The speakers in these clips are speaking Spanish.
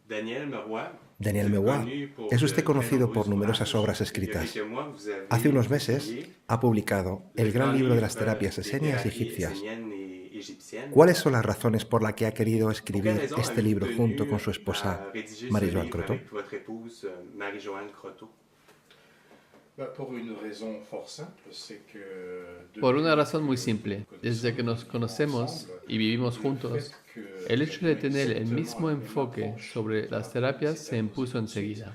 Daniel Mébois, es usted conocido por numerosas obras escritas. Hace unos meses ha publicado el gran libro de las terapias esenias y egipcias. ¿Cuáles son las razones por las que ha querido escribir este libro junto con su esposa Marie-Joanne Croteau? Por una razón muy simple. Desde que nos conocemos y vivimos juntos, el hecho de tener el mismo enfoque sobre las terapias se impuso enseguida.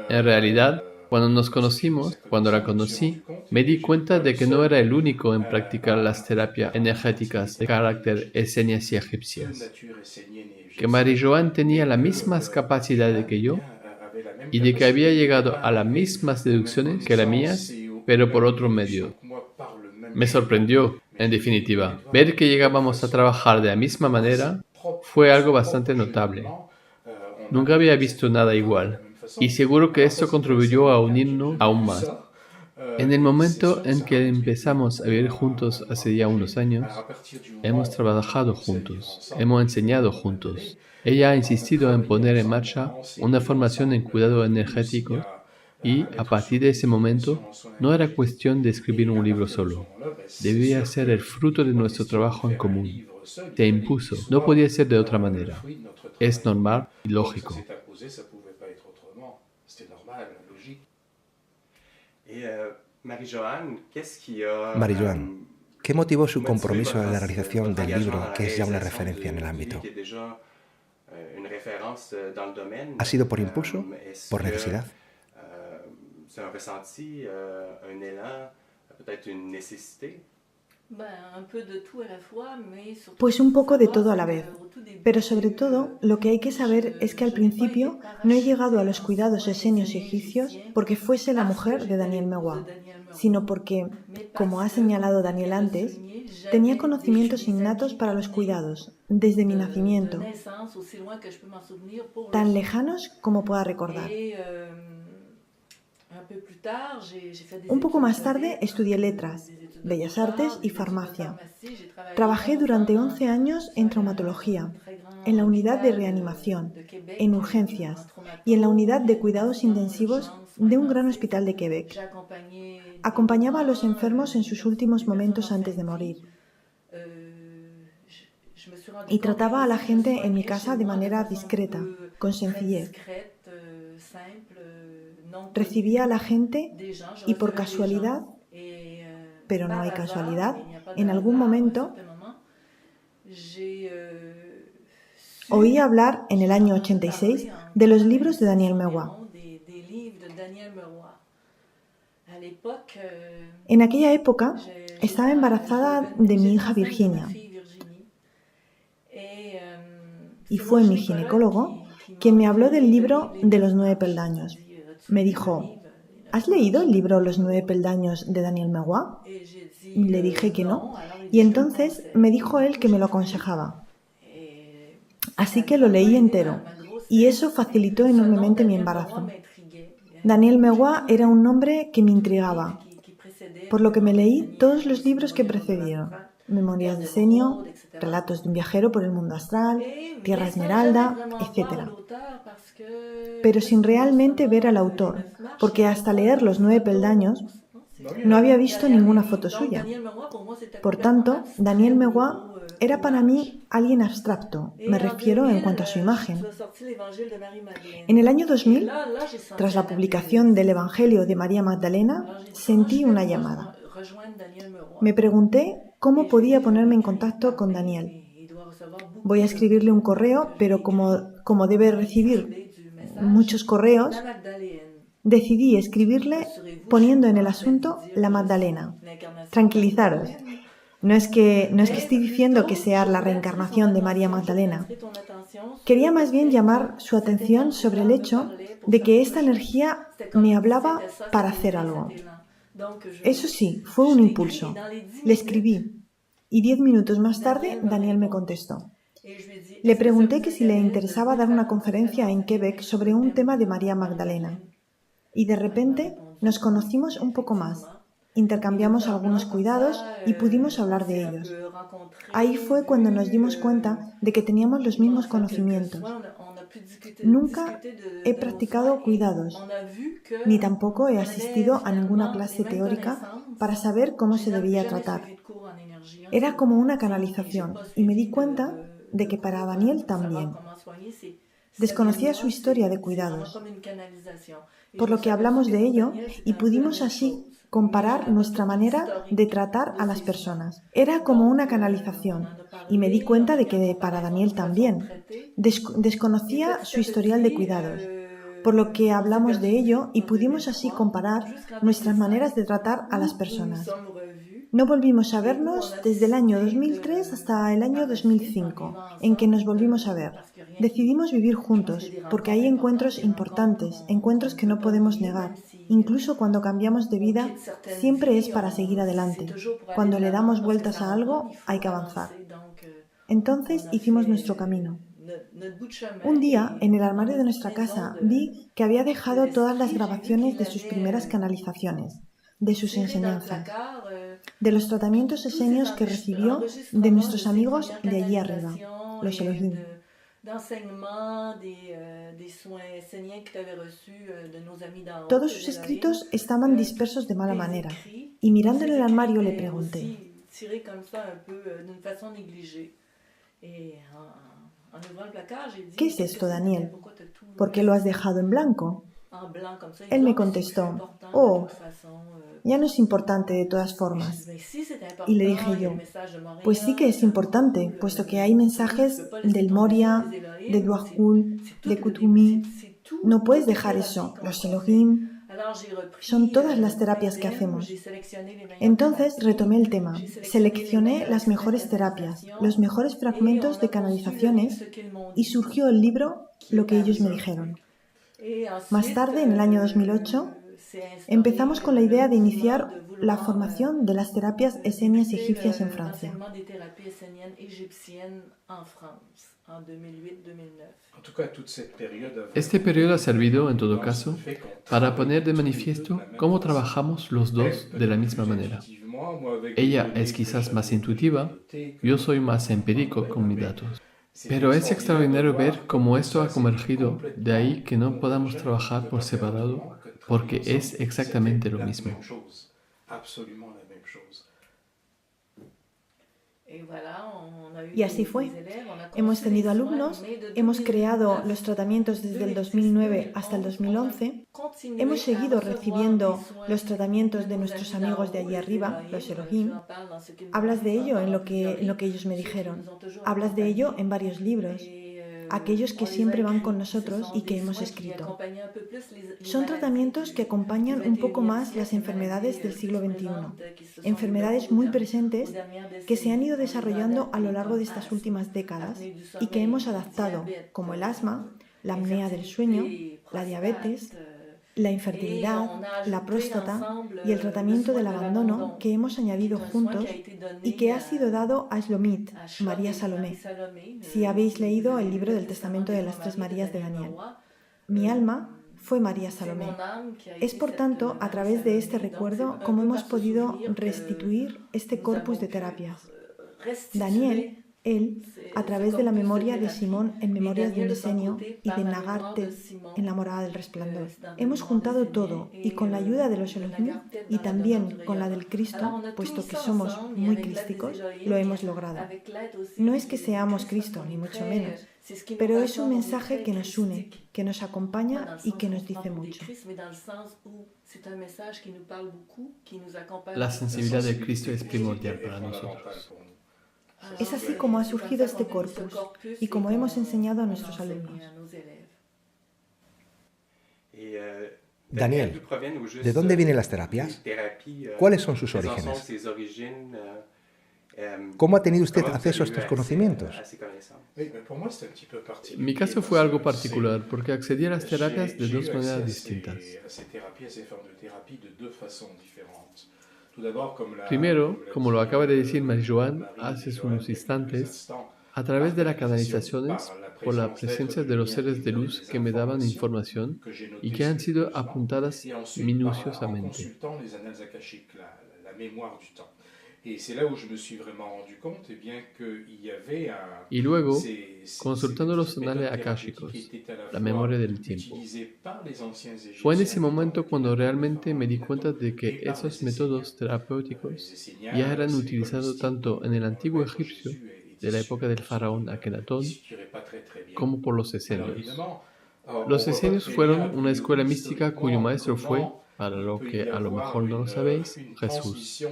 En realidad, cuando nos conocimos, cuando la conocí, me di cuenta de que no era el único en practicar las terapias energéticas de carácter esenias y egipcias, que Marie-Joanne tenía las mismas capacidades que yo y de que había llegado a las mismas deducciones que las mías, pero por otro medio. Me sorprendió, en definitiva, ver que llegábamos a trabajar de la misma manera fue algo bastante notable. Nunca había visto nada igual, y seguro que esto contribuyó a unirnos aún más. En el momento en que empezamos a vivir juntos hace ya unos años, hemos trabajado juntos, hemos enseñado juntos. Ella ha insistido en poner en marcha una formación en cuidado energético y, a partir de ese momento, no era cuestión de escribir un libro solo. Debía ser el fruto de nuestro trabajo en común. Se impuso, no podía ser de otra manera. Es normal y lógico. Marie-Joanne, ¿qué motivó su compromiso en la realización del libro, que es ya una referencia en el ámbito? ¿Ha sido por impulso? ¿Por necesidad? Pues un poco de todo a la vez. Pero sobre todo, lo que hay que saber es que al principio no he llegado a los cuidados esenios y egipcios porque fuese la mujer de Daniel Mébois, sino porque, como ha señalado Daniel antes, tenía conocimientos innatos para los cuidados, desde mi nacimiento, tan lejanos como pueda recordar. Un poco más tarde estudié letras, bellas artes y farmacia. Trabajé durante 11 años en traumatología, en la unidad de reanimación, en urgencias y en la unidad de cuidados intensivos de un gran hospital de Quebec. Acompañaba a los enfermos en sus últimos momentos antes de morir. Y trataba a la gente en mi casa de manera discreta, con sencillez. Recibía a la gente y por casualidad, pero no hay casualidad, en algún momento oí hablar en el año 86 de los libros de Daniel Mébois. En aquella época estaba embarazada de mi hija Virginia y fue mi ginecólogo quien me habló del libro de los 9 peldaños. Me dijo: ¿has leído el libro Los 9 peldaños de Daniel Mébois? Le dije que no, y entonces me dijo él que me lo aconsejaba. Así que lo leí entero, y eso facilitó enormemente mi embarazo. Daniel Mébois era un nombre que me intrigaba, por lo que me leí todos los libros que precedieron: Memorias de Esenio, Relatos de un viajero por el mundo astral, Tierra Esmeralda, etc. Pero sin realmente ver al autor, porque hasta leer Los 9 peldaños no había visto ninguna foto suya. Por tanto, Daniel Mébois era para mí alguien abstracto, me refiero en cuanto a su imagen. En el año 2000, tras la publicación del Evangelio de María Magdalena, sentí una llamada. Me pregunté cómo podía ponerme en contacto con Daniel. Voy a escribirle un correo, pero como debe recibir muchos correos, decidí escribirle poniendo en el asunto la Magdalena. Tranquilizaros, no es que estoy diciendo que sea la reencarnación de María Magdalena. Quería más bien llamar su atención sobre el hecho de que esta energía me hablaba para hacer algo. Eso sí, fue un impulso. Le escribí y 10 minutos más tarde Daniel me contestó. Le pregunté que si le interesaba dar una conferencia en Quebec sobre un tema de María Magdalena. Y de repente nos conocimos un poco más intercambiamos algunos cuidados y pudimos hablar de ellos. Ahí fue cuando nos dimos cuenta de que teníamos los mismos conocimientos. Nunca he practicado cuidados, ni tampoco he asistido a ninguna clase teórica para saber cómo se debía tratar. Era como una canalización y me di cuenta de que para Daniel también. Desconocía su historia de cuidados, por lo que hablamos de ello y pudimos así comparar nuestra manera de tratar a las personas. Era como una canalización y me di cuenta de que para Daniel también. Desconocía su historial de cuidados, por lo que hablamos de ello y pudimos así comparar nuestras maneras de tratar a las personas. No volvimos a vernos desde el año 2003 hasta el año 2005, en que nos volvimos a ver. Decidimos vivir juntos, porque hay encuentros importantes, encuentros que no podemos negar. Incluso cuando cambiamos de vida, siempre es para seguir adelante. Cuando le damos vueltas a algo, hay que avanzar. Entonces hicimos nuestro camino. Un día, en el armario de nuestra casa, vi que había dejado todas las grabaciones de sus primeras canalizaciones, de sus enseñanzas, de los tratamientos esenios que recibió de nuestros amigos de allí arriba, los Elohim. Todos sus escritos estaban dispersos de mala manera, y mirando en el armario le pregunté: ¿qué es esto, Daniel? ¿Por qué lo has dejado en blanco? Él me contestó: oh, ya no es importante de todas formas. Y le dije yo: pues sí que es importante, puesto que hay mensajes del Moria, de Duahkul, de Kutumi. No puedes dejar eso. Los Elohim son todas las terapias que hacemos. Entonces retomé el tema. Seleccioné las mejores terapias, los mejores fragmentos de canalizaciones y surgió el libro Lo que ellos me dijeron. Más tarde, en el año 2008, empezamos con la idea de iniciar la formación de las terapias esenias y egipcias en Francia. Este periodo ha servido, en todo caso, para poner de manifiesto cómo trabajamos los dos de la misma manera. Ella es quizás más intuitiva, yo soy más empírico con mis datos. Pero es extraordinario ver cómo esto ha convergido, de ahí que no podamos trabajar por separado, porque es exactamente lo mismo. Y así fue. Hemos tenido alumnos, hemos creado los tratamientos desde el 2009 hasta el 2011, hemos seguido recibiendo los tratamientos de nuestros amigos de allí arriba, los Elohim. Hablas de ello en lo que ellos me dijeron. Hablas de ello en varios libros, aquellos que siempre van con nosotros y que hemos escrito. Son tratamientos que acompañan un poco más las enfermedades del siglo XXI, enfermedades muy presentes que se han ido desarrollando a lo largo de estas últimas décadas y que hemos adaptado, como el asma, la apnea del sueño, la diabetes, la infertilidad, la próstata y el tratamiento del abandono que hemos añadido juntos y que ha sido dado a Shlomit, María Salomé, si habéis leído el libro del Testamento de las Tres Marías de Daniel. Mi alma fue María Salomé. Es por tanto a través de este recuerdo como hemos podido restituir este corpus de terapias. Daniel, él, a través de la memoria de Simón en Memorias de un Esenio y de Nagarte en la Morada del Resplandor. Hemos juntado todo y con la ayuda de los Elohim y también con la del Cristo, puesto que somos muy crísticos, lo hemos logrado. No es que seamos Cristo, ni mucho menos, pero es un mensaje que nos une, que nos acompaña y que nos dice mucho. La sensibilidad de Cristo es primordial para nosotros. Es así como ha surgido este corpus y como hemos enseñado a nuestros alumnos. Daniel, ¿de dónde vienen las terapias? ¿Cuáles son sus orígenes? ¿Cómo ha tenido usted acceso a estos conocimientos? Mi caso fue algo particular porque accedí a las terapias de dos maneras distintas. Primero, como lo acaba de decir Marie-Joanne hace unos instantes, a través de las canalizaciones, por la presencia de los seres de luz que me daban información y que han sido apuntadas minuciosamente. Y luego, consultando los anales akáshicos, la memoria del tiempo, fue en ese momento cuando realmente me di cuenta de que esos métodos terapéuticos ya eran utilizados tanto en el antiguo egipcio, de la época del faraón Akenatón, como por los esenios. Los esenios fueron una escuela mística cuyo maestro fue, para lo que a lo mejor no lo sabéis, Jesús.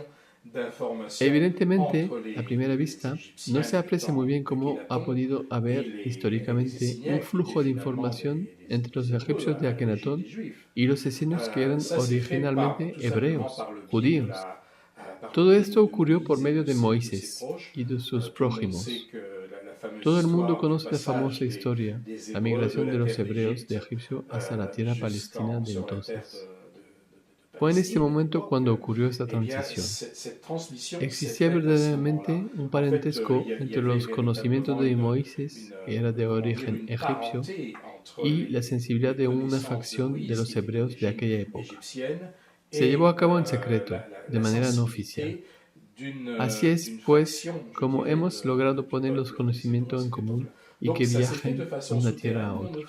Evidentemente, a primera vista, no se aprecia muy bien cómo ha podido haber históricamente un flujo de información entre los egipcios de Akenatón y los esenios que eran originalmente hebreos, judíos. Todo esto ocurrió por medio de Moisés y de sus prójimos. Todo el mundo conoce la famosa historia, la migración de los hebreos de Egipto hasta la tierra palestina de entonces. Fue en este momento cuando ocurrió esta transición. Existía verdaderamente un parentesco entre los conocimientos de Moisés, que era de origen egipcio, y la sensibilidad de una facción de los hebreos de aquella época. Se llevó a cabo en secreto, de manera no oficial. Así es, pues, como hemos logrado poner los conocimientos en común y que viajen de una tierra a otra.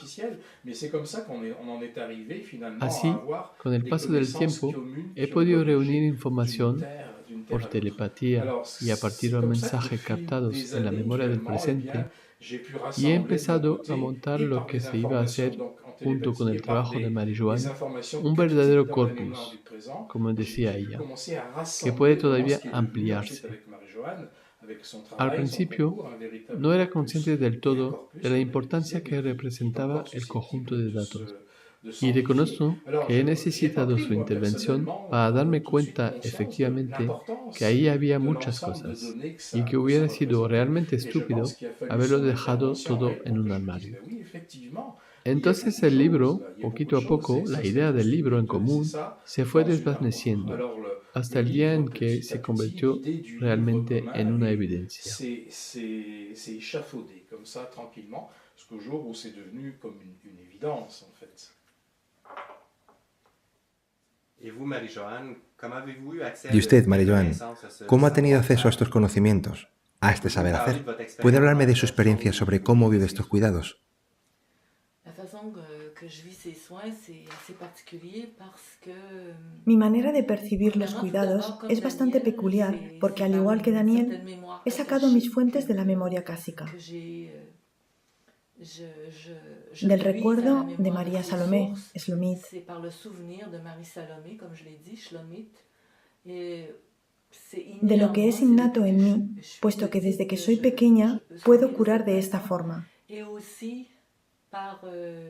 Así, con el paso del tiempo, he podido reunir información por telepatía y a partir de mensajes captados en la memoria del presente, y he empezado a montar lo que se iba a hacer, junto con el trabajo de Marie-Joanne, un verdadero corpus, como decía ella, que puede todavía ampliarse. Al principio, no era consciente del todo de la importancia que representaba el conjunto de datos, y reconozco que he necesitado su intervención para darme cuenta efectivamente que ahí había muchas cosas, y que hubiera sido realmente estúpido haberlo dejado todo en un armario. Entonces el libro, poquito a poco, la idea del libro en común, se fue desvaneciendo, hasta el día en que se convirtió realmente en una evidencia. ¿Y usted, Marie-Joanne, cómo ha tenido acceso a estos conocimientos, a este saber hacer? ¿Puede hablarme de su experiencia sobre cómo vive estos cuidados? Mi manera de percibir los cuidados es bastante peculiar porque, al igual que Daniel, he sacado mis fuentes de la memoria clásica, del recuerdo de María Salomé, Shlomit, de lo que es innato en mí, puesto que desde que soy pequeña puedo curar de esta forma,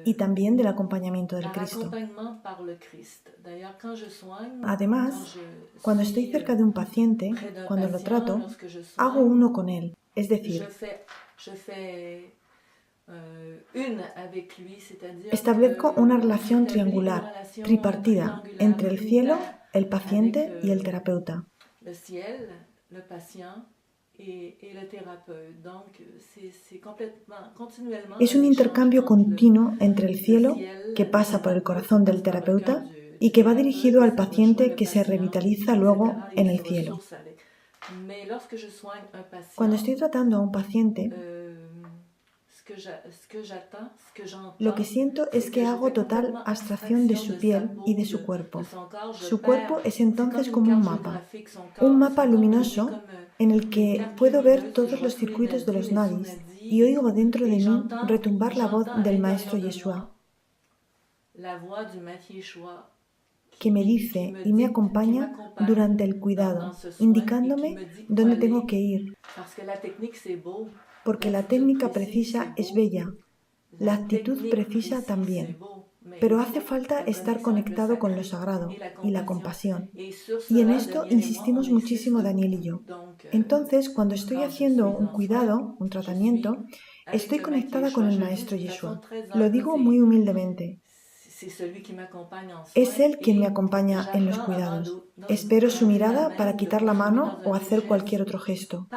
y también del acompañamiento del Cristo. Además, cuando estoy cerca de un paciente, cuando lo trato, hago uno con él, es decir, establezco una relación triangular, tripartida, entre el cielo, el paciente y el terapeuta. Es un intercambio continuo entre el cielo, que pasa por el corazón del terapeuta, y que va dirigido al paciente, que se revitaliza luego en el cielo. Cuando estoy tratando a un paciente, lo que siento es que hago total abstracción de su piel y de su cuerpo. Su cuerpo es entonces como un mapa luminoso en el que puedo ver todos los circuitos de los nadis y oigo dentro de mí retumbar la voz del Maestro Yeshua, que me dice y me acompaña durante el cuidado, indicándome dónde tengo que ir. Porque la técnica precisa es bella, la actitud precisa también, pero hace falta estar conectado con lo sagrado y la compasión. Y en esto insistimos muchísimo Daniel y yo. Entonces, cuando estoy haciendo un cuidado, un tratamiento, estoy conectada con el Maestro Yeshua. Lo digo muy humildemente. Es Él quien me acompaña en los cuidados. Espero su mirada para quitar la mano o hacer cualquier otro gesto.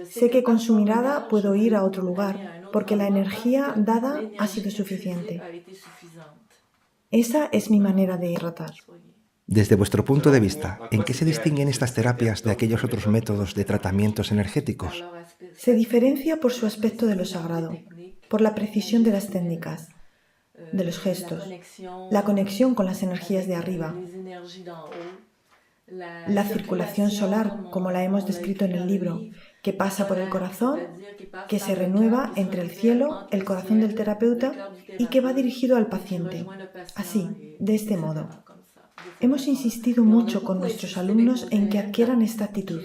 Sé que con su mirada puedo ir a otro lugar, porque la energía dada ha sido suficiente. Esa es mi manera de tratar. Desde vuestro punto de vista, ¿en qué se distinguen estas terapias de aquellos otros métodos de tratamientos energéticos? Se diferencia por su aspecto de lo sagrado, por la precisión de las técnicas, de los gestos, la conexión con las energías de arriba, la circulación solar, como la hemos descrito en el libro, que pasa por el corazón, que se renueva entre el cielo, el corazón del terapeuta y que va dirigido al paciente. Así, de este modo. Hemos insistido mucho con nuestros alumnos en que adquieran esta actitud,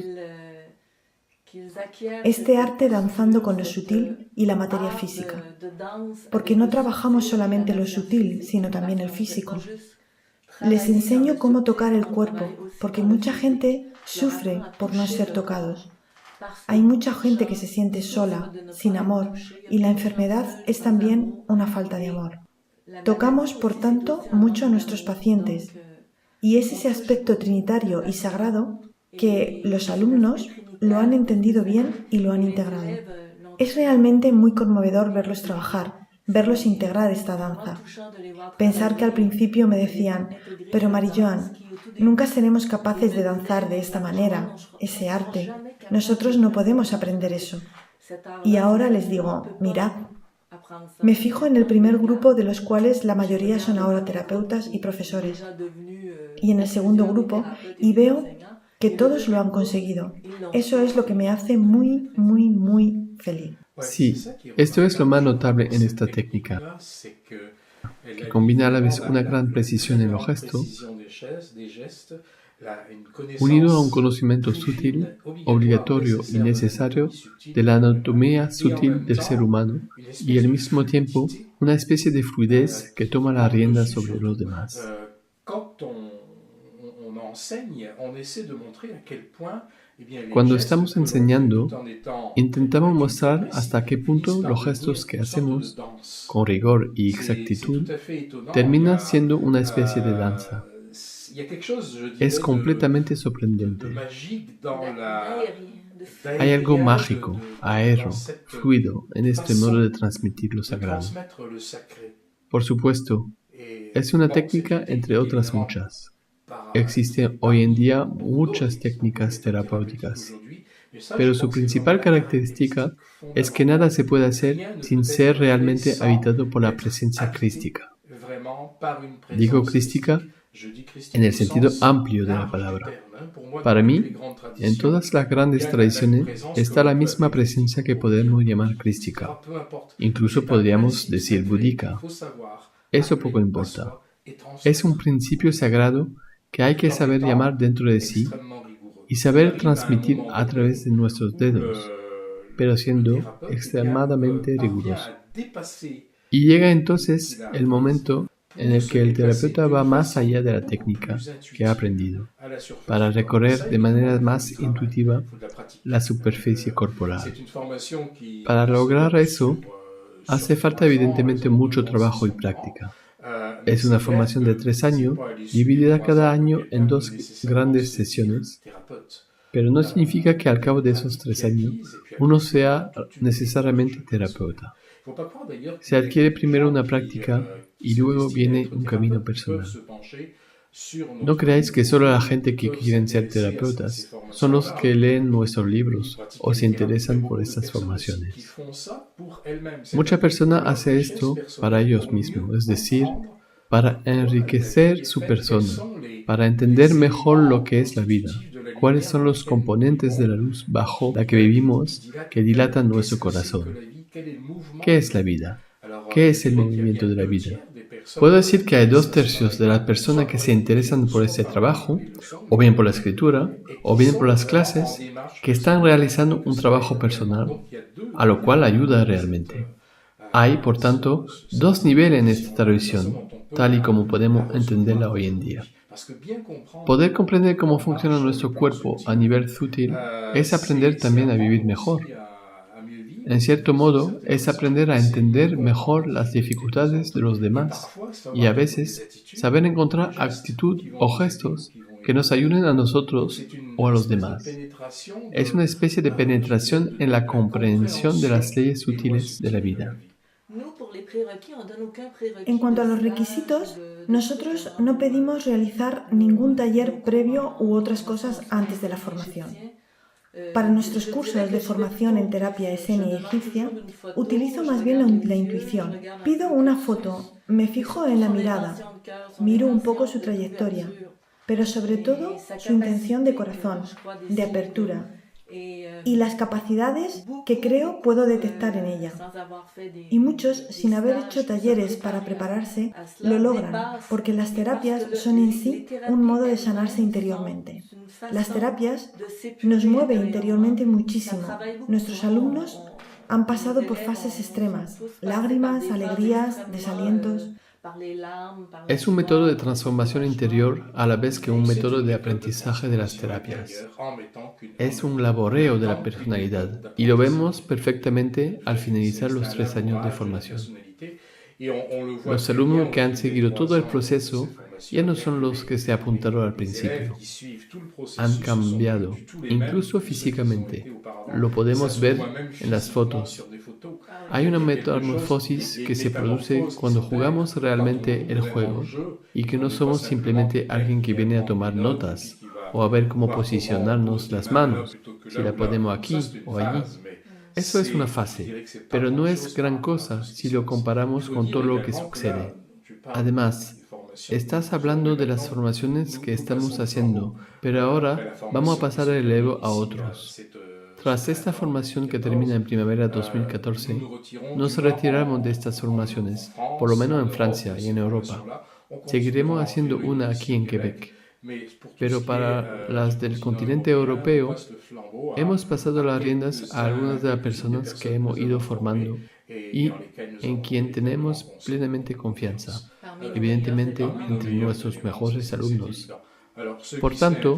este arte danzando con lo sutil y la materia física, porque no trabajamos solamente lo sutil, sino también el físico. Les enseño cómo tocar el cuerpo, porque mucha gente sufre por no ser tocados. Hay mucha gente que se siente sola, sin amor, y la enfermedad es también una falta de amor. Tocamos, por tanto, mucho a nuestros pacientes, y es ese aspecto trinitario y sagrado que los alumnos lo han entendido bien y lo han integrado. Es realmente muy conmovedor verlos trabajar, verlos integrar esta danza. Pensar que al principio me decían, pero Marie-Joanne, nunca seremos capaces de danzar de esta manera, ese arte. Nosotros no podemos aprender eso. Y ahora les digo, mirad, me fijo en el primer grupo de los cuales la mayoría son ahora terapeutas y profesores, y en el segundo grupo, y veo que todos lo han conseguido. Eso es lo que me hace muy, muy, muy feliz. Sí, esto es lo más notable en esta técnica, que combina a la vez una gran precisión en los gestos, unido a un conocimiento sutil, obligatorio y necesario de la anatomía sutil del ser humano, y al mismo tiempo una especie de fluidez que toma la rienda sobre los demás. Cuando estamos enseñando, intentamos mostrar hasta qué punto los gestos que hacemos, con rigor y exactitud, terminan siendo una especie de danza. Es completamente sorprendente. Hay algo mágico, aéreo, fluido en este modo de transmitir lo sagrado. Por supuesto, es una técnica entre otras muchas. Existen hoy en día muchas técnicas terapéuticas, pero su principal característica es que nada se puede hacer sin ser realmente habitado por la presencia crística. Digo crística en el sentido amplio de la palabra. Para mí, en todas las grandes tradiciones está la misma presencia que podemos llamar crística. Incluso podríamos decir búdica. Eso poco importa. Es un principio sagrado que hay que saber llamar dentro de sí y saber transmitir a través de nuestros dedos, pero siendo extremadamente riguroso. Y llega entonces el momento en el que el terapeuta va más allá de la técnica que ha aprendido, para recorrer de manera más intuitiva la superficie corporal. Para lograr eso, hace falta evidentemente mucho trabajo y práctica. Es una formación de 3 años, dividida cada año en 2 grandes sesiones, pero no significa que al cabo de esos 3 años uno sea necesariamente terapeuta. Se adquiere primero una práctica y luego viene un camino personal. No creáis que solo la gente que quieren ser terapeutas son los que leen nuestros libros o se interesan por estas formaciones. Mucha persona hace esto para ellos mismos, es decir, para enriquecer su persona, para entender mejor lo que es la vida, cuáles son los componentes de la luz bajo la que vivimos que dilatan nuestro corazón. ¿Qué es la vida? ¿Qué es el movimiento de la vida? Puedo decir que hay 2/3 de las personas que se interesan por este trabajo, o bien por la escritura, o bien por las clases, que están realizando un trabajo personal, a lo cual ayuda realmente. Hay, por tanto, 2 niveles en esta tradición, tal y como podemos entenderla hoy en día. Poder comprender cómo funciona nuestro cuerpo a nivel sutil es aprender también a vivir mejor. En cierto modo, es aprender a entender mejor las dificultades de los demás y a veces saber encontrar actitud o gestos que nos ayuden a nosotros o a los demás. Es una especie de penetración en la comprensión de las leyes sutiles de la vida. En cuanto a los requisitos, Nosotros no pedimos realizar ningún taller previo u otras cosas antes de la formación. Para nuestros cursos de formación en terapia esenia y egipcia, utilizo más bien la intuición. Pido una foto, me fijo en la mirada, miro un poco su trayectoria, pero sobre todo su intención de corazón, de apertura, y las capacidades que creo puedo detectar en ella. Y muchos, sin haber hecho talleres para prepararse, lo logran, porque las terapias son en sí un modo de sanarse interiormente. Las terapias nos mueven interiormente muchísimo. Nuestros alumnos han pasado por fases extremas, lágrimas, alegrías, desalientos. Es un método de transformación interior a la vez que un método de aprendizaje de las terapias. Es un laboreo de la personalidad y lo vemos perfectamente al finalizar los 3 años de formación. Los alumnos que han seguido todo el proceso ya no son los que se apuntaron al principio. Han cambiado, incluso físicamente. Lo podemos ver en las fotos. Hay una metamorfosis que se produce cuando jugamos realmente el juego y que no somos simplemente alguien que viene a tomar notas o a ver cómo posicionarnos las manos, si la ponemos aquí o allí. Eso es una fase, pero no es gran cosa si lo comparamos con todo lo que sucede. Además, estás hablando de las formaciones que estamos haciendo, pero ahora vamos a pasar el relevo a otros. Tras esta formación que termina en primavera 2014, nos retiramos de estas formaciones, por lo menos en Francia y en Europa. Seguiremos haciendo una aquí en Quebec. Pero para las del continente europeo, hemos pasado las riendas a algunas de las personas que hemos ido formando y en quien tenemos plenamente confianza, evidentemente entre nuestros mejores alumnos. Por tanto,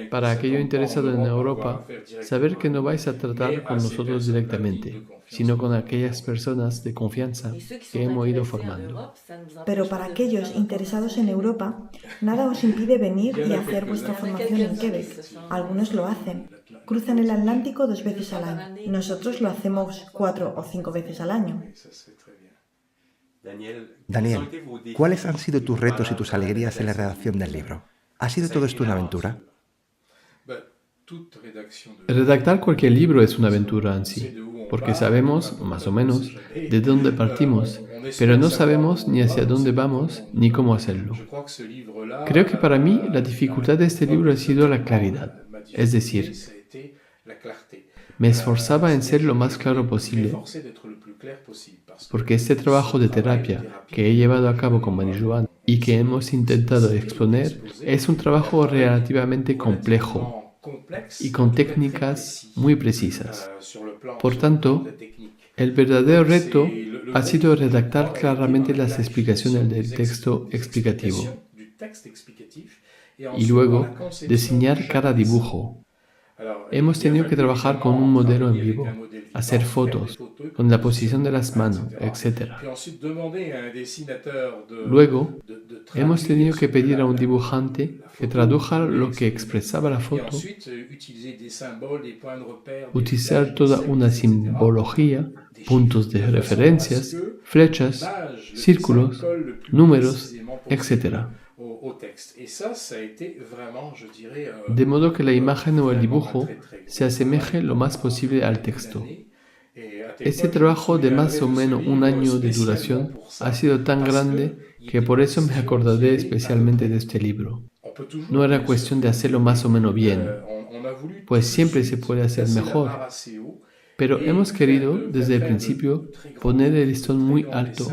para aquello interesado en Europa, saber que no vais a tratar con nosotros directamente, sino con aquellas personas de confianza que hemos ido formando. Pero para aquellos interesados en Europa, nada os impide venir y hacer vuestra formación en Quebec. Algunos lo hacen. Cruzan el Atlántico 2 veces al año. Nosotros lo hacemos 4 o 5 veces al año. Daniel, ¿cuáles han sido tus retos y tus alegrías en la redacción del libro? ¿Ha sido todo esto una aventura? Redactar cualquier libro es una aventura en sí, porque sabemos, más o menos, de dónde partimos, pero no sabemos ni hacia dónde vamos ni cómo hacerlo. Creo que para mí la dificultad de este libro ha sido la claridad, es decir, me esforzaba en ser lo más claro posible, porque este trabajo de terapia que he llevado a cabo con Marie-Joanne y que hemos intentado exponer es un trabajo relativamente complejo y con técnicas muy precisas. Por tanto, el verdadero reto ha sido redactar claramente las explicaciones del texto explicativo y luego diseñar cada dibujo. Hemos tenido que trabajar con un modelo en vivo, hacer fotos, con la posición de las manos, etc. Luego, hemos tenido que pedir a un dibujante que traduzca lo que expresaba la foto, utilizar toda una simbología, puntos de referencias, flechas, círculos, números, etc. De modo que la imagen o el dibujo se asemeje lo más posible al texto. Este trabajo de más o menos un año de duración ha sido tan grande que por eso me acordaré especialmente de este libro. No era cuestión de hacerlo más o menos bien, pues siempre se puede hacer mejor. Pero hemos querido, desde el principio, poner el listón muy alto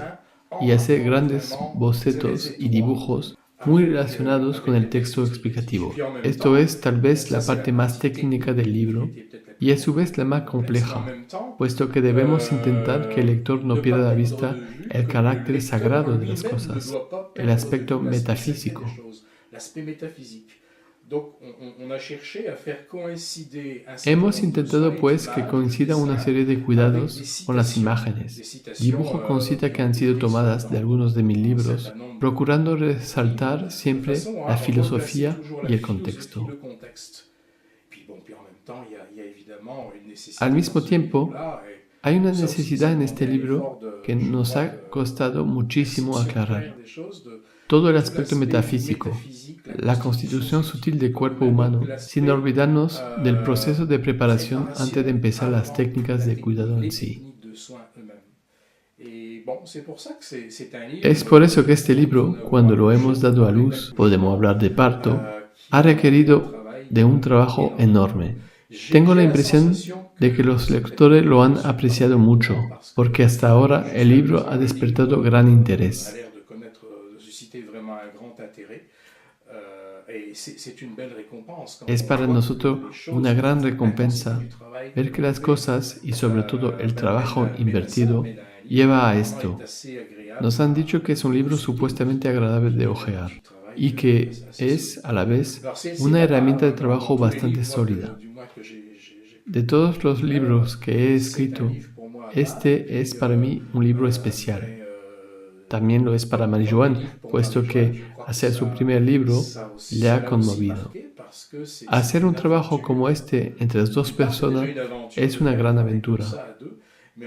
y hacer grandes bocetos y dibujos muy relacionados con el texto explicativo. Esto es tal vez la parte más técnica del libro y a su vez la más compleja, puesto que debemos intentar que el lector no pierda de vista el carácter sagrado de las cosas, el aspecto metafísico. Hemos intentado pues que coincida una serie de cuidados con las imágenes, dibujo con citas que han sido tomadas de algunos de mis libros, procurando resaltar siempre la filosofía y el contexto. Al mismo tiempo, hay una necesidad en este libro que nos ha costado muchísimo aclarar. todo el aspecto metafísico, la constitución sutil del cuerpo humano, sin olvidarnos del proceso de preparación antes de empezar las técnicas de cuidado en sí. Es por eso que este libro, cuando lo hemos dado a luz, podemos hablar de parto, ha requerido de un trabajo enorme. Tengo la impresión de que los lectores lo han apreciado mucho, porque hasta ahora el libro ha despertado gran interés. Es para nosotros una gran recompensa ver que las cosas y sobre todo el trabajo invertido lleva a esto. Nos han dicho que es un libro supuestamente agradable de hojear y que es, a la vez, una herramienta de trabajo bastante sólida. De todos los libros que he escrito, este es para mí un libro especial. También lo es para Marie-Joanne, puesto que hacer su primer libro le ha conmovido. Hacer un trabajo como este entre las dos personas es una gran aventura,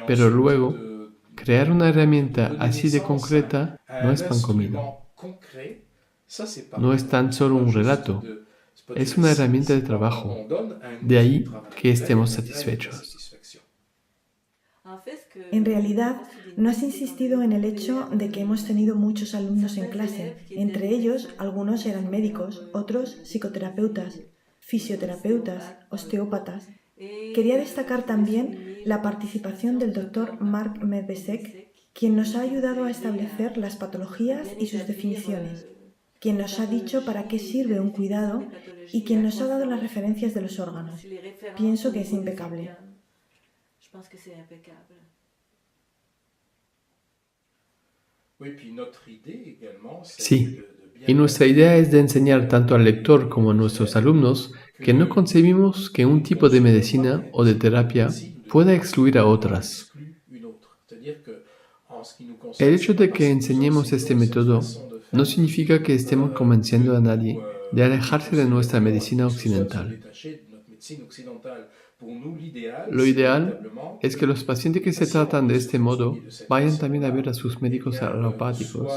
pero luego, crear una herramienta así de concreta no es pan comido. No es tan solo un relato, es una herramienta de trabajo. De ahí que estemos satisfechos. En realidad, no has insistido en el hecho de que hemos tenido muchos alumnos en clase. Entre ellos, algunos eran médicos, otros psicoterapeutas, fisioterapeutas, osteópatas. Quería destacar también la participación del doctor Marc Medvesek, quien nos ha ayudado a establecer las patologías y sus definiciones, quien nos ha dicho para qué sirve un cuidado y quien nos ha dado las referencias de los órganos. Pienso que es impecable. Sí, y nuestra idea es de enseñar tanto al lector como a nuestros alumnos que no concebimos que un tipo de medicina o de terapia pueda excluir a otras. El hecho de que enseñemos este método no significa que estemos convenciendo a nadie de alejarse de nuestra medicina occidental. Lo ideal es que los pacientes que se tratan de este modo vayan también a ver a sus médicos alopáticos,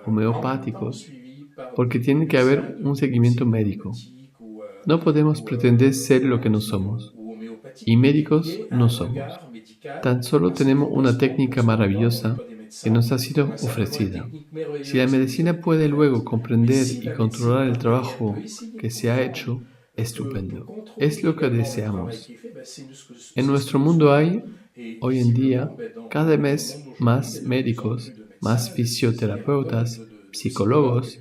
homeopáticos, porque tiene que haber un seguimiento médico. No podemos pretender ser lo que no somos, y médicos no somos. Tan solo tenemos una técnica maravillosa que nos ha sido ofrecida. Si la medicina puede luego comprender y controlar el trabajo que se ha hecho, estupendo. Es lo que deseamos. En nuestro mundo hay, hoy en día, cada vez más médicos, más fisioterapeutas, psicólogos,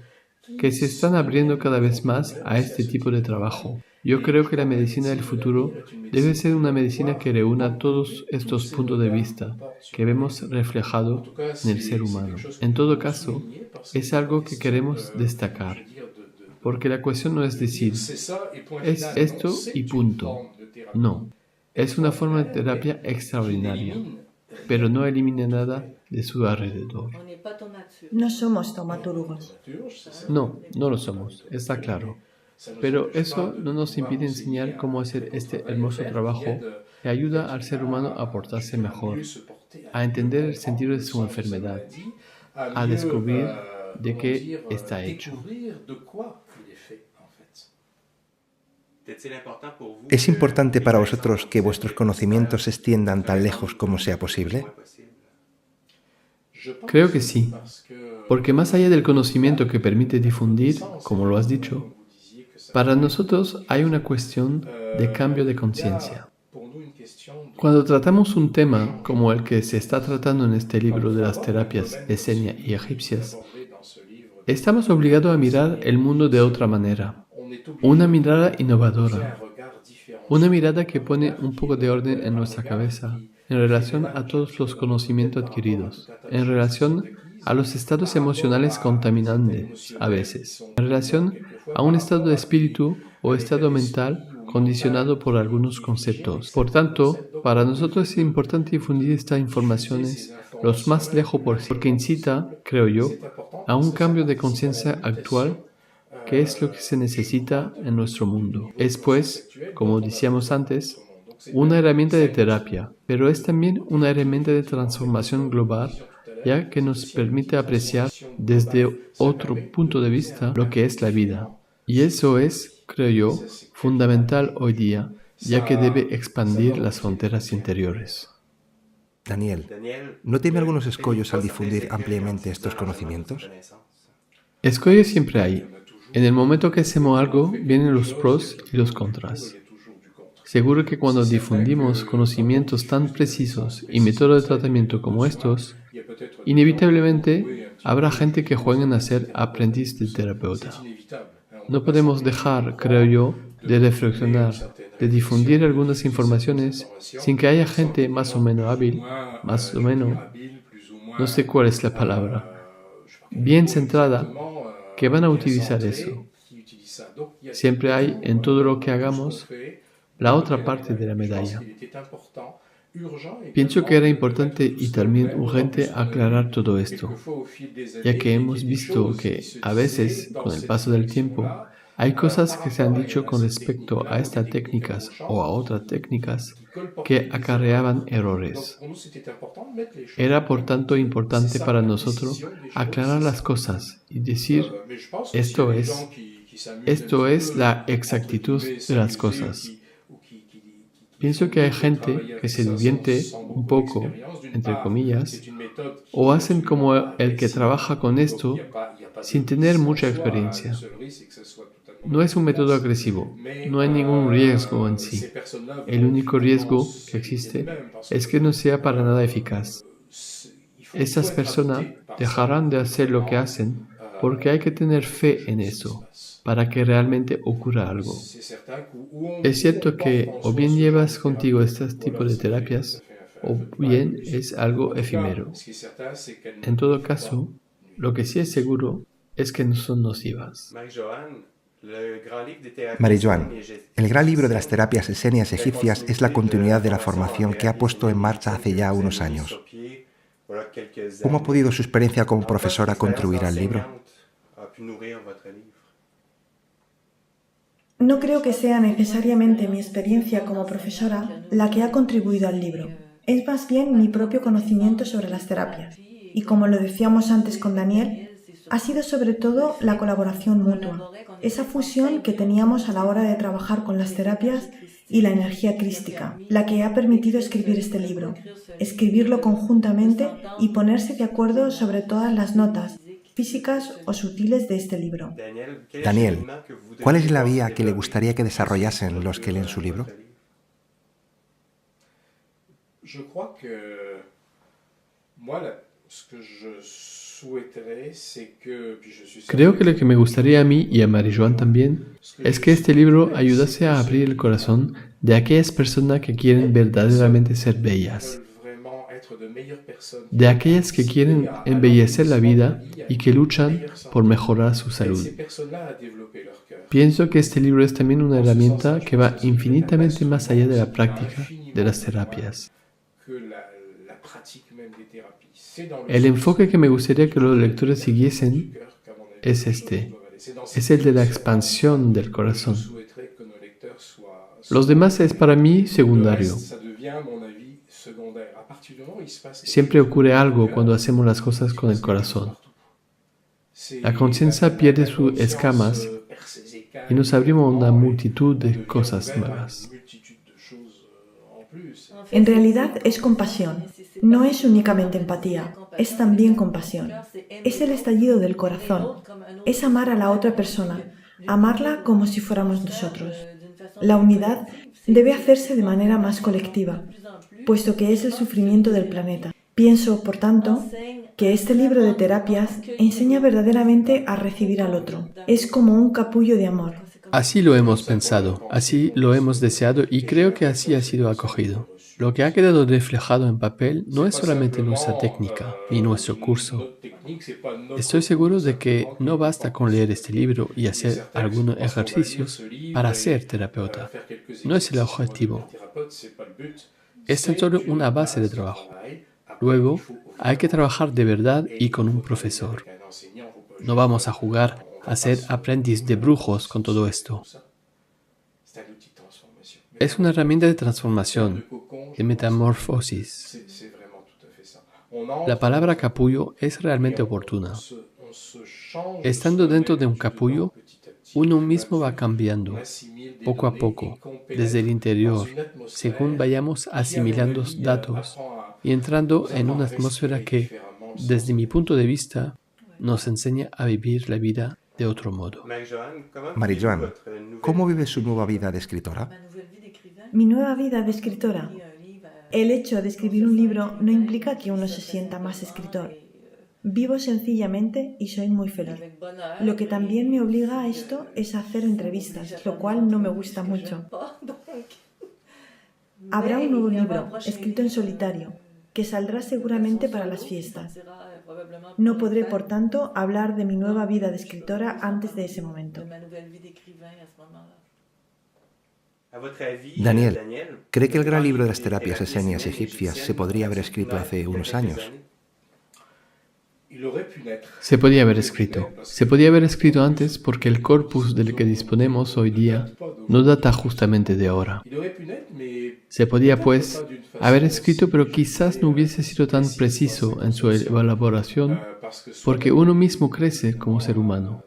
que se están abriendo cada vez más a este tipo de trabajo. Yo creo que la medicina del futuro debe ser una medicina que reúna todos estos puntos de vista que vemos reflejados en el ser humano. En todo caso, es algo que queremos destacar, porque la cuestión no es decir, es esto y punto. No, es una forma de terapia extraordinaria, pero no elimina nada de su alrededor. No somos taumatólogos. No, no lo somos, está claro. Pero eso no nos impide enseñar cómo hacer este hermoso trabajo que ayuda al ser humano a portarse mejor, a entender el sentido de su enfermedad, a descubrir de qué está hecho. ¿Es importante para vosotros que vuestros conocimientos se extiendan tan lejos como sea posible? Creo que sí, porque más allá del conocimiento que permite difundir, como lo has dicho, para nosotros hay una cuestión de cambio de conciencia. Cuando tratamos un tema como el que se está tratando en este libro de las terapias esenias y egipcias, estamos obligados a mirar el mundo de otra manera, una mirada innovadora, una mirada que pone un poco de orden en nuestra cabeza en relación a todos los conocimientos adquiridos, en relación a los estados emocionales contaminantes a veces, en relación a un estado de espíritu o estado mental condicionado por algunos conceptos. Por tanto, para nosotros es importante difundir estas informaciones lo más lejos posible, porque incita, creo yo, a un cambio de conciencia actual que es lo que se necesita en nuestro mundo. Es pues, como decíamos antes, una herramienta de terapia, pero es también una herramienta de transformación global ya que nos permite apreciar desde otro punto de vista lo que es la vida. Y eso es, creo yo, fundamental hoy día, ya que debe expandir las fronteras interiores. Daniel, ¿no teme algunos escollos al difundir ampliamente estos conocimientos? Escollos siempre hay. En el momento que hacemos algo, vienen los pros y los contras. Seguro que cuando difundimos conocimientos tan precisos y métodos de tratamiento como estos, inevitablemente habrá gente que juegue a ser aprendiz de terapeuta. No podemos dejar, creo yo, de reflexionar, de difundir algunas informaciones sin que haya gente más o menos hábil, más o menos, no sé cuál es la palabra, bien centrada, que van a utilizar eso. Siempre hay en todo lo que hagamos la otra parte de la medalla. Pienso que era importante y también urgente aclarar todo esto, ya que hemos visto que a veces, con el paso del tiempo, hay cosas que se han dicho con respecto a estas técnicas o a otras técnicas que acarreaban errores. Era por tanto importante para nosotros aclarar las cosas y decir, esto es la exactitud de las cosas. Pienso que hay gente que se divierte un poco, entre comillas, o hacen como el que trabaja con esto sin tener mucha experiencia. No es un método agresivo, no hay ningún riesgo en sí. El único riesgo que existe es que no sea para nada eficaz. Estas personas dejarán de hacer lo que hacen porque hay que tener fe en eso, para que realmente ocurra algo. Es cierto que o bien llevas contigo este tipo de terapias, o bien es algo efímero. En todo caso, lo que sí es seguro es que no son nocivas. Marie-Joanne, el gran libro de las terapias esenias egipcias es la continuidad de la formación que ha puesto en marcha hace ya unos años. ¿Cómo ha podido su experiencia como profesora contribuir al libro? No creo que sea necesariamente mi experiencia como profesora la que ha contribuido al libro. Es más bien mi propio conocimiento sobre las terapias. Y como lo decíamos antes con Daniel, ha sido sobre todo la colaboración mutua, esa fusión que teníamos a la hora de trabajar con las terapias y la energía crística, la que ha permitido escribir este libro, escribirlo conjuntamente y ponerse de acuerdo sobre todas las notas físicas o sutiles de este libro. Daniel, ¿cuál es la vía que le gustaría que desarrollasen los que leen su libro? Creo que lo que me gustaría a mí y a Marie-Joanne también es que este libro ayudase a abrir el corazón de aquellas personas que quieren verdaderamente ser bellas, de aquellas que quieren embellecer la vida y que luchan por mejorar su salud. Pienso que este libro es también una herramienta que va infinitamente más allá de la práctica de las terapias. El enfoque que me gustaría que los lectores siguiesen es este. Es el de la expansión del corazón. Los demás es para mí secundario. Siempre ocurre algo cuando hacemos las cosas con el corazón. La conciencia pierde sus escamas y nos abrimos a una multitud de cosas nuevas. En realidad es compasión. No es únicamente empatía, es también compasión. Es el estallido del corazón. Es amar a la otra persona, amarla como si fuéramos nosotros. La unidad debe hacerse de manera más colectiva, puesto que es el sufrimiento del planeta. Pienso, por tanto, que este libro de terapias enseña verdaderamente a recibir al otro. Es como un capullo de amor. Así lo hemos pensado, así lo hemos deseado y creo que así ha sido acogido. Lo que ha quedado reflejado en papel no es solamente nuestra técnica ni nuestro curso. Estoy seguro de que no basta con leer este libro y hacer algunos ejercicios para ser terapeuta. No es el objetivo. Es tan solo una base de trabajo. Luego, hay que trabajar de verdad y con un profesor. No vamos a jugar a ser aprendiz de brujos con todo esto. Es una herramienta de transformación, de metamorfosis. La palabra capullo es realmente oportuna. Estando dentro de un capullo, uno mismo va cambiando, poco a poco, desde el interior, según vayamos asimilando datos y entrando en una atmósfera que, desde mi punto de vista, nos enseña a vivir la vida de otro modo. Marie-Joanne, ¿cómo vive su nueva vida de escritora? Mi nueva vida de escritora. El hecho de escribir un libro no implica que uno se sienta más escritor. Vivo sencillamente y soy muy feliz. Lo que también me obliga a esto es hacer entrevistas, lo cual no me gusta mucho. Habrá un nuevo libro, escrito en solitario, que saldrá seguramente para las fiestas. No podré, por tanto, hablar de mi nueva vida de escritora antes de ese momento. Daniel, ¿cree que el gran libro de las terapias esenias y egipcias se podría haber escrito hace unos años? Se podía haber escrito. Se podía haber escrito antes porque el corpus del que disponemos hoy día no data justamente de ahora. Se podía, pues, haber escrito, pero quizás no hubiese sido tan preciso en su elaboración porque uno mismo crece como ser humano.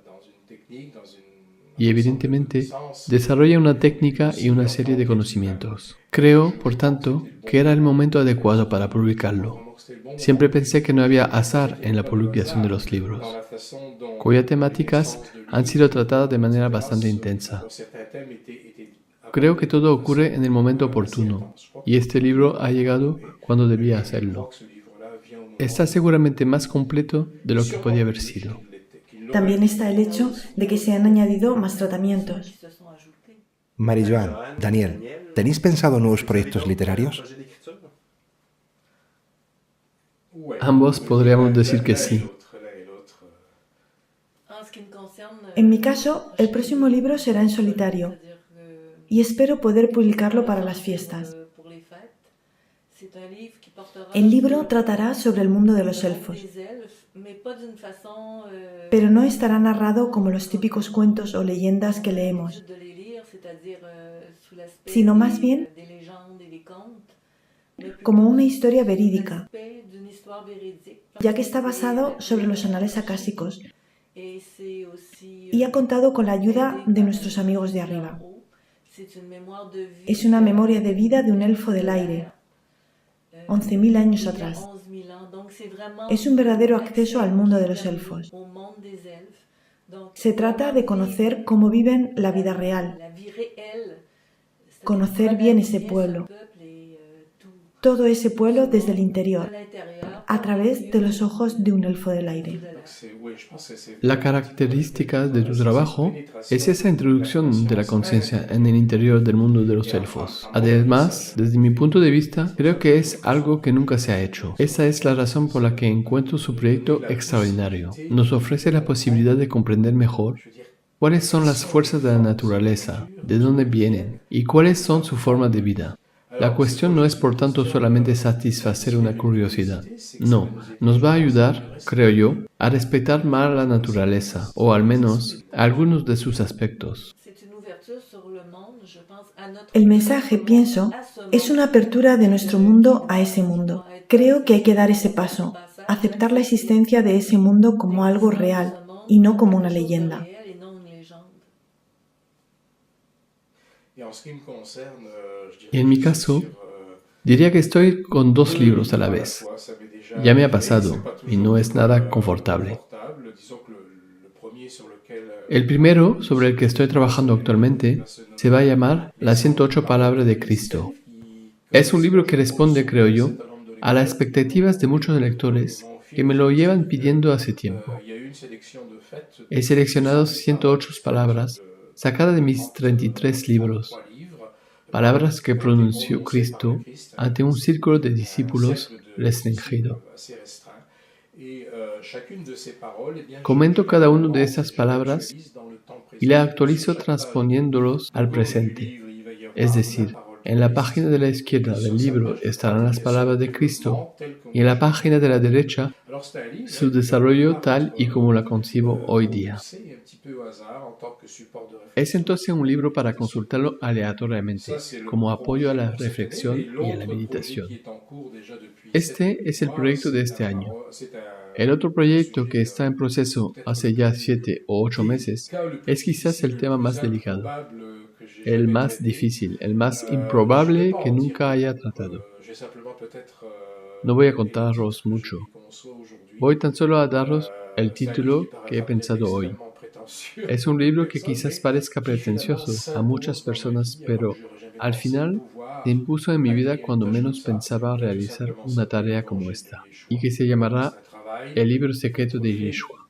Y evidentemente desarrolla una técnica y una serie de conocimientos. Creo, por tanto, que era el momento adecuado para publicarlo. Siempre pensé que no había azar en la publicación de los libros, cuyas temáticas han sido tratadas de manera bastante intensa. Creo que todo ocurre en el momento oportuno, y este libro ha llegado cuando debía hacerlo. Está seguramente más completo de lo que podía haber sido. También está el hecho de que se han añadido más tratamientos. Marie-Joanne, Daniel, ¿tenéis pensado nuevos proyectos literarios? Ambos podríamos decir que sí. En mi caso, el próximo libro será en solitario y espero poder publicarlo para las fiestas. El libro tratará sobre el mundo de los elfos, pero no estará narrado como los típicos cuentos o leyendas que leemos, sino más bien como una historia verídica, ya que está basado sobre los anales acásicos y ha contado con la ayuda de nuestros amigos de arriba. Es una memoria de vida de un elfo del aire, 11.000 años atrás. Es un verdadero acceso al mundo de los elfos. Se trata de conocer cómo viven la vida real, conocer bien ese pueblo, todo ese pueblo desde el interior, a través de los ojos de un elfo del aire. La característica de tu trabajo es esa introducción de la conciencia en el interior del mundo de los elfos. Además, desde mi punto de vista, creo que es algo que nunca se ha hecho. Esa es la razón por la que encuentro su proyecto extraordinario. Nos ofrece la posibilidad de comprender mejor cuáles son las fuerzas de la naturaleza, de dónde vienen y cuáles son su forma de vida. La cuestión no es, por tanto, solamente satisfacer una curiosidad. No, nos va a ayudar, creo yo, a respetar más la naturaleza, o al menos algunos de sus aspectos. El mensaje, pienso, es una apertura de nuestro mundo a ese mundo. Creo que hay que dar ese paso, aceptar la existencia de ese mundo como algo real y no como una leyenda. Y en mi caso, diría que estoy con 2 libros a la vez. Ya me ha pasado y no es nada confortable. El primero, sobre el que estoy trabajando actualmente, se va a llamar Las 108 Palabras de Cristo. Es un libro que responde, creo yo, a las expectativas de muchos lectores que me lo llevan pidiendo hace tiempo. He seleccionado 108 palabras sacadas de mis 33 libros, palabras que pronunció Cristo ante un círculo de discípulos restringido. Comento cada una de estas palabras y la actualizo transponiéndolos al presente. Es decir, en la página de la izquierda del libro estarán las palabras de Cristo y en la página de la derecha su desarrollo tal y como la concibo hoy día. Es entonces un libro para consultarlo aleatoriamente, como apoyo a la reflexión y a la meditación. Este es el proyecto de este año. El otro proyecto que está en proceso hace ya 7 o 8 meses es quizás el tema más delicado, el más difícil, el más improbable que nunca haya tratado. No voy a contaros mucho. Voy tan solo a daros el título que he pensado hoy. Es un libro que quizás parezca pretencioso a muchas personas, pero al final se impuso en mi vida cuando menos pensaba realizar una tarea como esta, y que se llamará El libro secreto de Yeshua.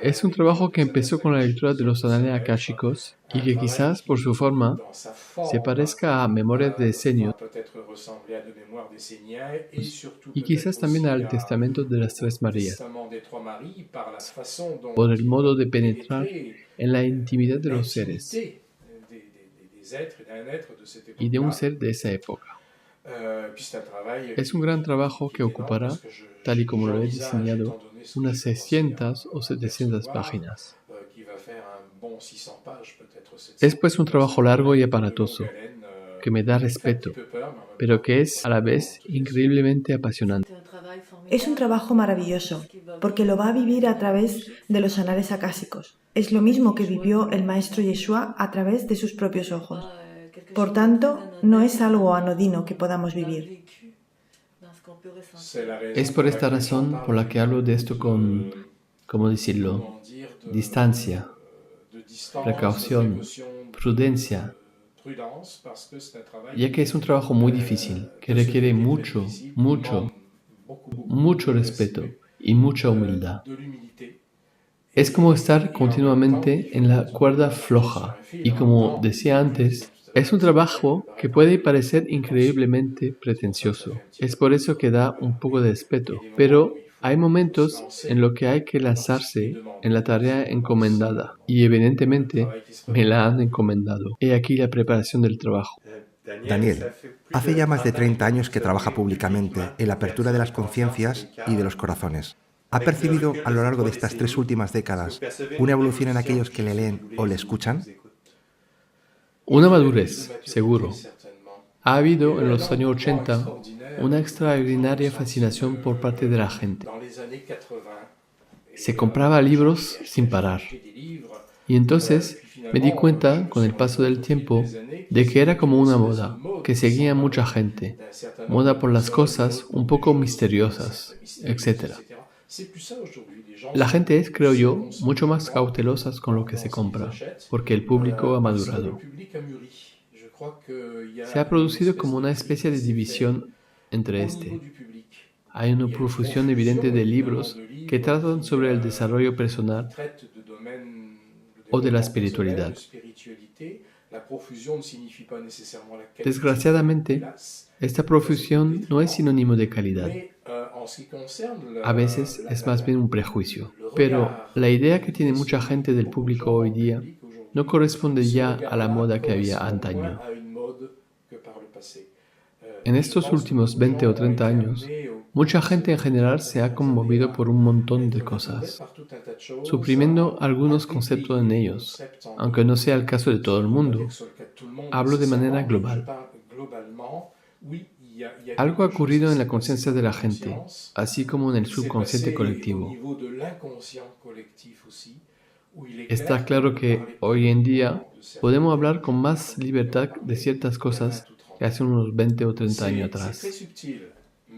Es un trabajo que empezó con la lectura de los anales akáshicos y que quizás por su forma se parezca a Memorias de Esenios y quizás también al Testamento de las Tres Marías, por el modo de penetrar en la intimidad de los seres y de un ser de esa época. Es un gran trabajo que ocupará, tal y como lo he diseñado, unas 600 o 700 páginas. Es pues un trabajo largo y aparatoso, que me da respeto, pero que es a la vez increíblemente apasionante. Es un trabajo maravilloso, porque lo va a vivir a través de los anales acásicos. Es lo mismo que vivió el maestro Yeshua a través de sus propios ojos. Por tanto, no es algo anodino que podamos vivir. Es por esta razón por la que hablo de esto con, ¿cómo decirlo?, distancia, precaución, prudencia, ya que es un trabajo muy difícil, que requiere mucho respeto y mucha humildad. Es como estar continuamente en la cuerda floja y, como decía antes, es un trabajo que puede parecer increíblemente pretencioso. Es por eso que da un poco de respeto, pero hay momentos en los que hay que lanzarse en la tarea encomendada y evidentemente me la han encomendado. He aquí la preparación del trabajo. Daniel, hace ya más de 30 años que trabaja públicamente en la apertura de las conciencias y de los corazones. ¿Ha percibido a lo largo de estas 3 últimas décadas una evolución en aquellos que le leen o le escuchan? Una madurez, seguro. Ha habido en los años 80 una extraordinaria fascinación por parte de la gente. Se compraba libros sin parar. Y entonces me di cuenta, con el paso del tiempo, de que era como una moda, que seguía mucha gente. Moda por las cosas un poco misteriosas, etc. La gente es, creo yo, mucho más cautelosa con lo que se compra, porque el público ha madurado. Se ha producido como una especie de división entre este. Hay una profusión evidente de libros que tratan sobre el desarrollo personal o de la espiritualidad. Desgraciadamente, esta profusión no es sinónimo de calidad. A veces es más bien un prejuicio. Pero la idea que tiene mucha gente del público hoy día no corresponde ya a la moda que había antaño. En estos últimos 20 o 30 años, mucha gente en general se ha conmovido por un montón de cosas, suprimiendo algunos conceptos en ellos, aunque no sea el caso de todo el mundo. Hablo de manera global. Algo ha ocurrido en la conciencia de la gente, así como en el subconsciente colectivo. Está claro que hoy en día podemos hablar con más libertad de ciertas cosas que hace unos 20 o 30 años atrás.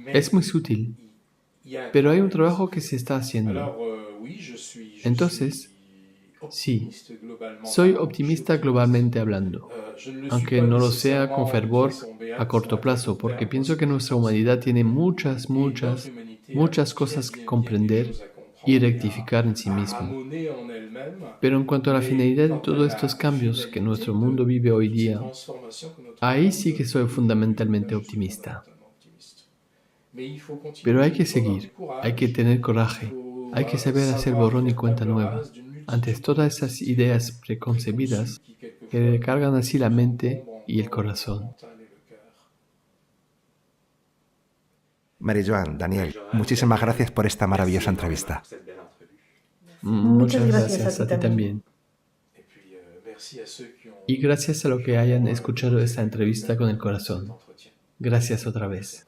Es muy sutil, pero hay un trabajo que se está haciendo. Entonces, sí, soy optimista globalmente hablando, aunque no lo sea con fervor a corto plazo, porque pienso que nuestra humanidad tiene muchas cosas que comprender y rectificar en sí misma. Pero en cuanto a la finalidad de todos estos cambios que nuestro mundo vive hoy día, ahí sí que soy fundamentalmente optimista. Pero hay que seguir, hay que tener coraje, hay que saber hacer borrón y cuenta nueva ante todas esas ideas preconcebidas que recargan así la mente y el corazón. Marie-Joanne, Daniel, muchísimas gracias por esta maravillosa entrevista. Muchas gracias a ti también. Y gracias a los que hayan escuchado esta entrevista con el corazón. Gracias otra vez.